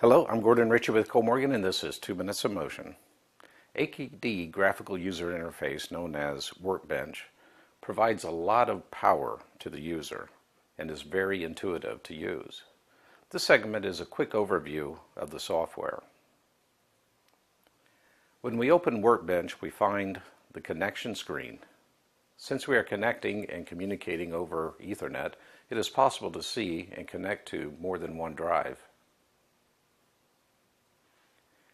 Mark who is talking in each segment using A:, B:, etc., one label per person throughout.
A: Hello, I'm Gordon Ritchie with Morgan, and this is 2 Minutes of Motion. AKD graphical user interface, known as Workbench, provides a lot of power to the user and is very intuitive to use. This segment is a quick overview of the software. When we open Workbench, we find the connection screen. Since we are connecting and communicating over Ethernet, it is possible to see and connect to more than one drive.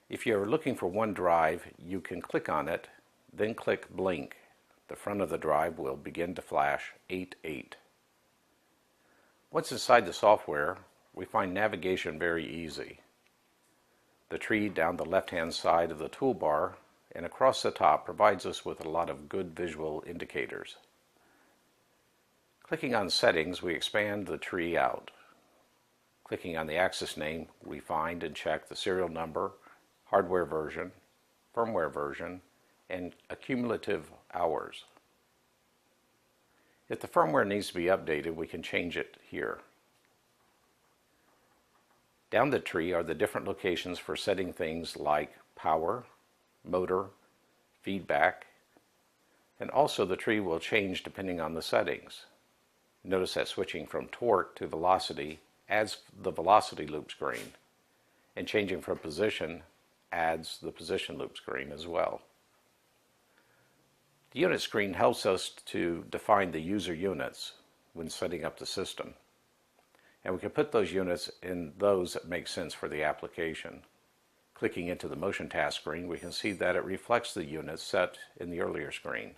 A: If you are looking for one drive, you can click on it, then click Blink. The front of the drive will begin to flash 88. Once inside the software, we find navigation very easy. The tree down the left-hand side of the toolbar and across the top provides us with a lot of good visual indicators. Clicking on Settings, we expand the tree out. Clicking on the axis name, we find and check the serial number, hardware version, firmware version, and accumulative hours. If the firmware needs to be updated, we can change it here. Down the tree are the different locations for setting things like power, motor, feedback, and also the tree will change depending on the settings. Notice that switching from torque to velocity adds the velocity loop screen, and changing from position adds the position loop screen as well. The unit screen helps us to define the user units when setting up the system. And we can put those units in those that make sense for the application. Clicking into the motion task screen, we can see that it reflects the units set in the earlier screen.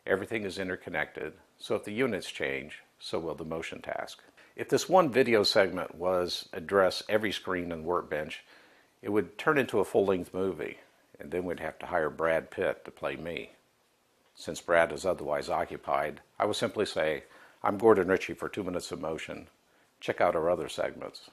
A: Everything is interconnected, so if the units change, so will the motion task. If this one video segment was address every screen in Workbench, it would turn into a full-length movie, and then we'd have to hire Brad Pitt to play me. Since Brad is otherwise occupied, I will simply say, I'm Gordon Ritchie for 2 Minutes of Motion. Check out our other segments.